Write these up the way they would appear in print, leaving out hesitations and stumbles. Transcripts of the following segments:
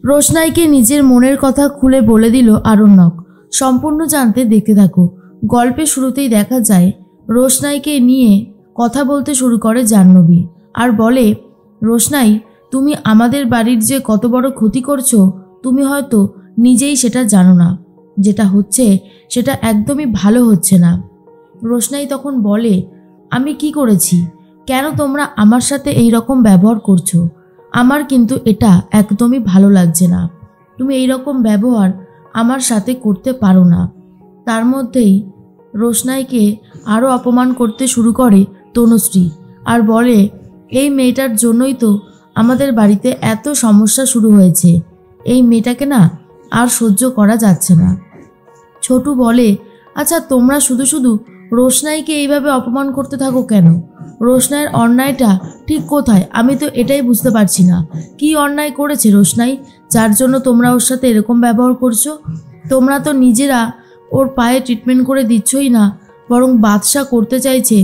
রোশনাইকে নিজের মনের কথা খুলে বলে দিল আরণ্যক। সম্পূর্ণ জানতে দেখতে থাকো। গল্পের শুরুতেই দেখা যায় রোশনাইকে নিয়ে কথা বলতে শুরু করে জাহ্নবী আর বলে, রোশনাই, তুমি আমাদের বাড়ির যে কত বড় ক্ষতি করছো তুমি হয়তো নিজেই সেটা জানো না। যেটা হচ্ছে সেটা একদমই ভালো হচ্ছে না। রোশনাই তখন বলে, আমি কি করেছি? কেন তোমরা আমার সাথে এই রকম ব্যবহার করছো? আমার কিন্তু এটা একদমই ভালো লাগছে না। তুমি এই রকম ব্যবহার আমার সাথে করতে পারো না। তার মধ্যেই রোশনাইকে আরও অপমান করতে শুরু করে তনুশ্রী আর বলে, এই মেয়েটার জন্যই তো আমাদের বাড়িতে এত সমস্যা শুরু হয়েছে। এই মেয়েটাকে না আর সহ্য করা যাচ্ছে না। ছোটু বলে, আচ্ছা তোমরা শুধু শুধু রোশনাইকে এইভাবে অপমান করতে থাকো কেন? রোশনাইয়ের অন্যায়টা ঠিক কোথায়? আমি তো এটাই বুঝতে পারছি না। কি অন্যায় করেছে রোশনাই যার জন্য তোমরা ওর সাথে এরকম ব্যবহার করছো? তোমরা তো নিজেরা ওর পায়ে ট্রিটমেন্ট করে দিচ্ছই না, বরং বাদশা করতে চাইছে,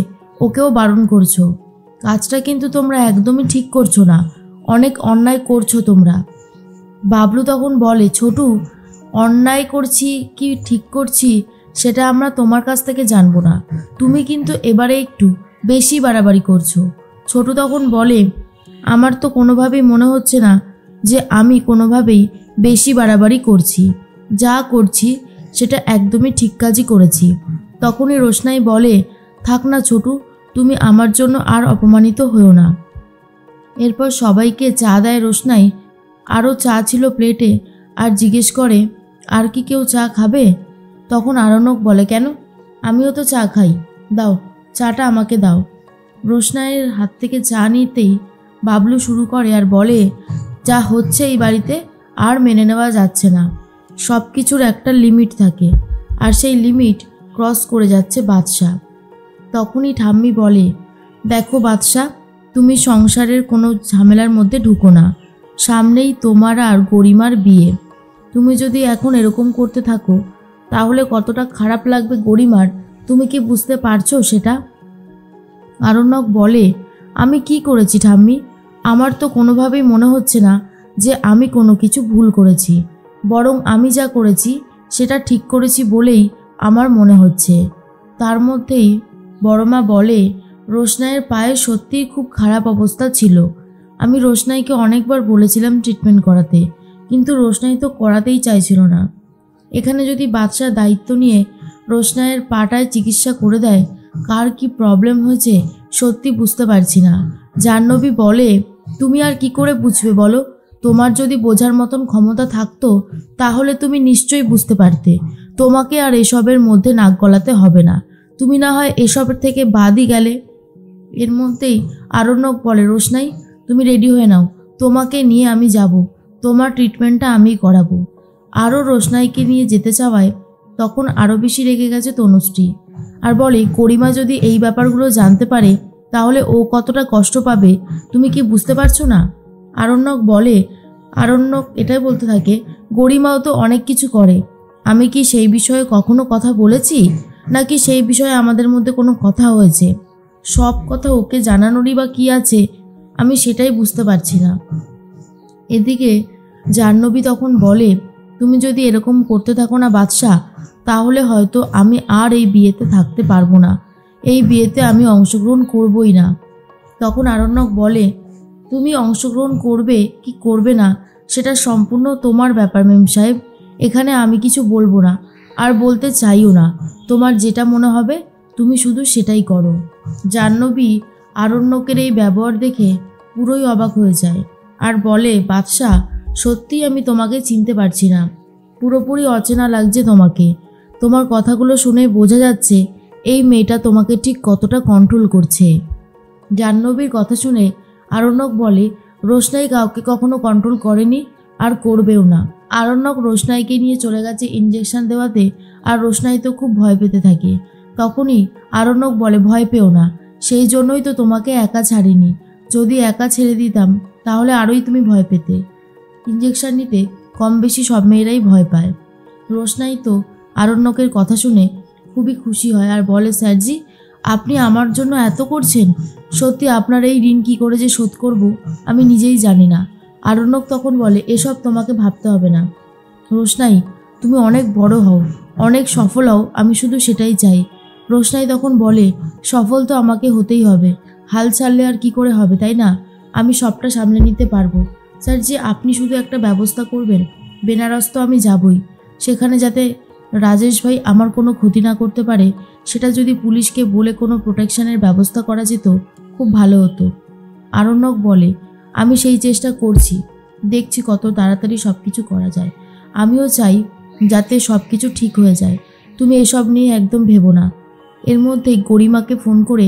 ওকেও বারণ করছো। কাজটা কিন্তু তোমরা একদমই ঠিক করছো না, অনেক অন্যায় করছো তোমরা। বাবলু তখন বলে, ছোটু, অন্যায় করছি কি ঠিক করছি সেটা আমরা তোমার কাছ থেকে জানবো না। তুমি কিন্তু এবারে একটু বেশি বাড়াবাড়ি করছো। ছোটু তখন বলে, আমার তো কোনোভাবেই মনে হচ্ছে না যে আমি কোনোভাবেই বেশি বাড়াবাড়ি করছি। যা করছি সেটা একদমই ঠিক কাজই করেছি। তখনই রোশনাই বলে, থাক না ছোটু, তুমি আমার জন্য আর অপমানিত হও না। এরপর সবাইকে চা দেয় রোশনাই। আরও চা ছিল প্লেটে আর জিজ্ঞেস করে, আর কি কেউ চা খাবে? তখন আরণ্যক বলে, কেন, আমিও তো চা খাই, দাও চাটা আমাকে দাও। রোশনাইয়ের হাত থেকে চা নিতেই বাবলু শুরু করে আর বলে, যা হচ্ছে এই বাড়িতে আর মেনে নেওয়া যাচ্ছে না। সব কিছুর একটা লিমিট থাকে আর সেই লিমিট ক্রস করে যাচ্ছে বাদশা। তখনই ঠাম্মি বলে, দেখো বাদশা, তুমি সংসারের কোনো ঝামেলার মধ্যে ঢুকো না। সামনেই তোমার আর গরিমার বিয়ে। তুমি যদি এখন এরকম করতে থাকো তাহলে কতটা খারাপ লাগবে গরিমার, তুমি কি বুঝতে পারছো সেটা? আরণ্যক বলে, আমি কি করেছি ঠাম্মি? আমার তো কোনোভাবেই মনে হচ্ছে না যে আমি কোনো কিছু ভুল করেছি, বরং আমি যা করেছি সেটা ঠিক করেছি বলেই আমার মনে হচ্ছে। তার মধ্যেই বড়মা বলে, রোশনাইয়ের পায়ে সত্যিই খুব খারাপ অবস্থা ছিল। আমি রোশনাইকে অনেকবার বলেছিলাম ট্রিটমেন্ট করাতে, কিন্তু রোশনাই তো করাতেই চাইছিল না। এখানে যদি বাদশা দায়িত্ব নিয়ে রোশনাইয়ের পাটায় চিকিৎসা করে দেয়, কার কি প্রবলেম হয়েছে সত্যি বুঝতে পারছি না। জাহ্নবী বলে, তুমি আর কি করে বুঝবে বলো? তোমার যদি বোঝার মতন ক্ষমতা থাকতো তাহলে তুমি নিশ্চয়ই বুঝতে পারতে। তোমাকে আর এসবের মধ্যে নাক গলাতে হবে না, তুমি না হয় এসবের থেকে বাদই গেলে। এর মধ্যেই আরণ্যক বলে, রোশনাই, তুমি রেডি হয়ে নাও, তোমাকে নিয়ে আমি যাব, তোমার ট্রিটমেন্টটা আমি করাবো। আরও রোশনাইকে নিয়ে যেতে চাওয়ায় তখন আরও বেশি রেগে গেছে তনুশ্রী আর বলে, গরিমা যদি এই ব্যাপারগুলো জানতে পারে তাহলে ও কতটা কষ্ট পাবে তুমি কি বুঝতে পারছো না? আরণ্যক এটাই বলতে থাকে, গরিমাও তো অনেক কিছু করে, আমি কি সেই বিষয়ে কখনো কথা বলেছি, নাকি সেই বিষয়ে আমাদের মধ্যে কোনো কথা হয়েছে? সব কথা ওকে জানানোরই বা কী আছে, আমি সেটাই বুঝতে পারছি না। এদিকে জাহ্নবী তখন বলে, তুমি যদি এরকম করতে থাকো না বাদশা, তাহলে হয়তো আমি আর এই বিয়েতে থাকতে পারবো না, এই বিয়েতে আমি অংশগ্রহণ করবই না। তখন আরণ্যক বলে, তুমি অংশগ্রহণ করবে কি করবে না সেটা সম্পূর্ণ তোমার ব্যাপার মেম সাহেব, এখানে আমি কিছু বলবো না আর বলতে চাইও না। তোমার যেটা মনে হবে তুমি শুধু সেটাই করো। জাহ্নবী আরণ্যকের এই ব্যবহার দেখে পুরোই অবাক হয়ে যায় আর বলে, বাদশা, সত্যিই আমি তোমাকে চিনতে পারছি না, পুরোপুরি অচেনা লাগছে তোমাকে। তোমার কথাগুলো শুনে বোঝা যাচ্ছে এই মেয়েটা তোমাকে ঠিক কতটা কন্ট্রোল করছে। জাহ্নবীর কথা শুনে আরণ্যক বলে, রোশনাই কাউকে কখনো কন্ট্রোল করেনি আর করবেও না। আরণ্যক রোশনাইকে নিয়ে চলে গেছে ইঞ্জেকশন দেওয়াতে আর রোশনাই তো খুব ভয় পেতে থাকে। তখনই আরণ্যক বলে, ভয় পেও না, সেই জন্যই তো তোমাকে একা ছাড়িনি, যদি একা ছেড়ে দিতাম তাহলে আরোই তুমি ভয় পেতে। ইঞ্জেকশন নিতে কম বেশি সব মেয়েরাই ভয় পায়। রোশনাই তো আরণ্যকের কথা শুনে খুবই খুশি হয় আর বলে, স্যারজি, আপনি আমার জন্য এত করছেন, সত্যি আপনার এই ঋণ কী করে যে শোধ করব আমি নিজেই জানি না। আরণ্যক তখন বলে, এসব তোমাকে ভাবতে হবে না রোশনাই, তুমি অনেক বড় হও, অনেক সফল হও, আমি শুধু সেটাই চাই। রোশনাই তখন বলে, সফল তো আমাকে হতেই হবে, হাল ছাড়লে আর কি করে হবে, তাই না? আমি সবটা সামলে নিতে পারবো। স্যার জি, আপনি শুধু একটা ব্যবস্থা করবেন, বেনারস তো আমি যাবই, সেখানে যাতে রাজেশ ভাই আমার কোনো ক্ষতি না করতে পারে, সেটা যদি পুলিশকে বলে কোনো প্রোটেকশনের ব্যবস্থা করা যেত খুব ভালো হতো। আরণ্যক বলে, আমি সেই চেষ্টা করছি, দেখছি কত তাড়াতাড়ি সব কিছু করা যায়। আমিও চাই যাতে সব কিছু ঠিক হয়ে যায়, তুমি এসব নিয়ে একদম ভেবো না। এর মধ্যেই গরিমাকে ফোন করে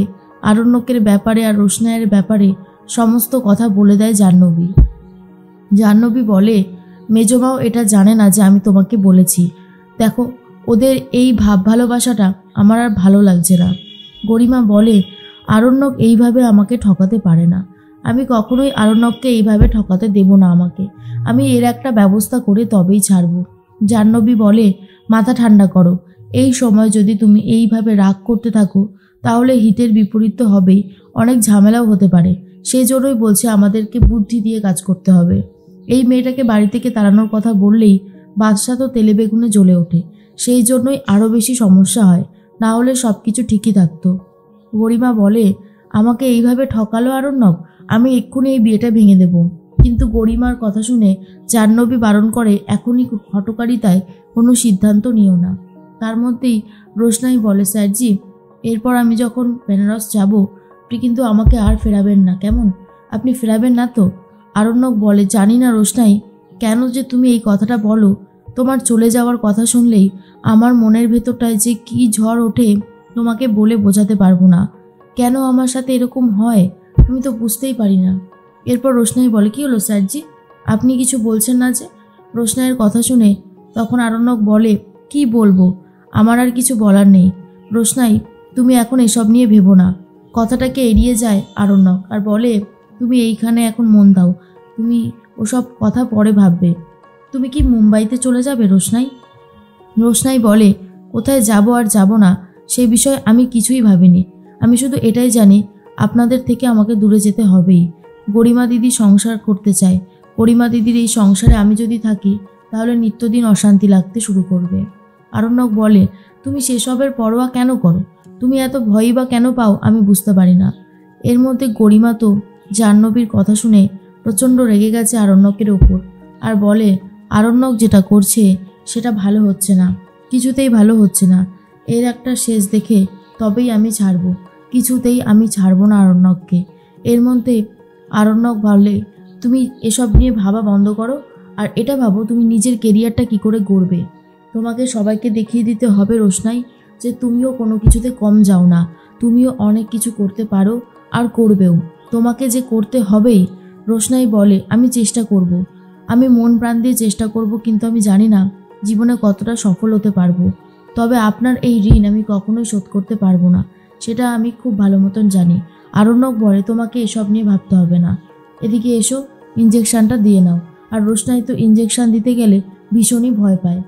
আরণ্যকের ব্যাপারে আর রোশনাইয়ের ব্যাপারে সমস্ত কথা বলে দেয় জাহ্নবী। জাহ্নবী বলে, মেজমাও এটা জানে না যে আমি তোমাকে বলেছি। দেখো, ওদের এই ভাব ভালোবাসাটা আমার আর ভালো লাগছে না। গরিমা বলে, আরণ্যক এইভাবে আমাকে ঠকাতে পারে না, আমি কখনোই আরণ্যককে এইভাবে ঠকাতে দেব না। আমি এর একটা ব্যবস্থা করে তবেই ছাড়ব। জাহ্নবী বলে, মাথা ঠান্ডা করো, এই সময় যদি তুমি এইভাবে রাগ করতে থাকো তাহলে হিতের বিপরীত তো হবেই, অনেক ঝামেলাও হতে পারে। সেই জন্যই বলছে আমাদেরকে বুদ্ধি দিয়ে কাজ করতে হবে। এই মেয়েটাকে বাড়ি থেকে তাড়ানোর কথা বললেই বাদশা তো তেলে বেগুনে জ্বলে ওঠে, সেই জন্যই আরও বেশি সমস্যা হয়, না হলে সব কিছু ঠিকই থাকতো। গরিমা বলে, আমাকে এইভাবে ঠকালো আরণ্যক, আমি এক্ষুনি এই বিয়েটা ভেঙে দেব। কিন্তু গরিমার কথা শুনে জাহ্নবী বারণ করে, এখনই হঠকারিতায় কোনো সিদ্ধান্ত নিও না। তার মধ্যেই রোশনাই বলে, স্যারজি, এরপর আমি যখন বেনারস যাব আপনি কিন্তু আমাকে আর ফেরাবেন না, কেমন? আপনি ফেরাবেন না তো? আরণ্যক বলে, জানি না রোশনাই, কেন যে তুমি এই কথাটা বলো, তোমার চলে যাওয়ার কথা শুনলেই আমার মনের ভেতরটায় যে কি ঝড় ওঠে তোমাকে বলে বোঝাতে পারবো না। কেন আমার সাথে এরকম হয় আমি তো বুঝতেই পারি না। এরপর রোশনাই বলে, কি হলো স্যারজি, আপনি কিছু বলছেন না যে? রোশনাইয়ের কথা শুনে তখন আরণ্যক বলে, কি বলবো, আমার আর কিছু বলার নেই। রোশনাই, তুমি এখন এসব নিয়ে ভেবো না। কথাটাকে এড়িয়ে যায় আরণ্যক আর বলে, তুমি এইখানে এখন মন দাও, তুমি ওসব কথা পরে ভাববে। তুমি কি মুম্বাইতে চলে যাবে রোশনাই? রোশনাই বলে, কোথায় যাব আর যাব না সেই বিষয়ে আমি কিছুই ভাবিনি, আমি শুধু এটাই জানি আপনাদের থেকে আমাকে দূরে যেতে হবেই। গরিমা দিদি সংসার করতে চায়, গরিমা দিদির এই সংসারে আমি যদি থাকি তাহলে নিত্যদিন অশান্তি লাগতে শুরু করবে। আরণ্যক বলে, তুমি সেসবের পরোয়া কেন করো, তুমি এত ভয়ই বা কেন পাও আমি বুঝতে পারি না। এর মধ্যে গরিমা তো জাহ্নবীর কথা শুনে প্রচণ্ড রেগে গেছে আরণ্যকের ওপর আর বলে, আরণ্যক যেটা করছে সেটা ভালো হচ্ছে না, কিছুতেই ভালো হচ্ছে না। এর একটা শেষ দেখে তবেই আমি ছাড়বো, কিছুতেই আমি ছাড়বো না আরণ্যককে। এর মধ্যে আরণ্যক বলে, তুমি এসব নিয়ে ভাবা বন্ধ করো আর এটা ভাবো তুমি নিজের কেরিয়ারটা কি করে গড়বে। তোমাকে সবাইকে দেখিয়ে দিতে হবে রোশনাই যে তুমিও কোনো কিছুতে কম যাও না, তুমিও অনেক কিছু করতে পারো আর করবেও, তোমাকে যে করতে হবেই। রোশনাই বলে, আমি চেষ্টা করব, আমি মন প্রাণ দিয়ে চেষ্টা করব, কিন্তু আমি জানি না জীবনে কতটা সফল হতে পারবো। তবে আপনার এই ঋণ আমি কখনোই শোধ করতে পারবো না, সেটা আমি খুব ভালো মতন জানি। আরণ্যক বলে, তোমাকে এসব নিয়ে ভাবতে হবে না, এদিকে এসো, ইঞ্জেকশনটা দিয়ে নাও। আর রোশনাই তো ইঞ্জেকশন দিতে গেলে ভীষণই ভয় পায়।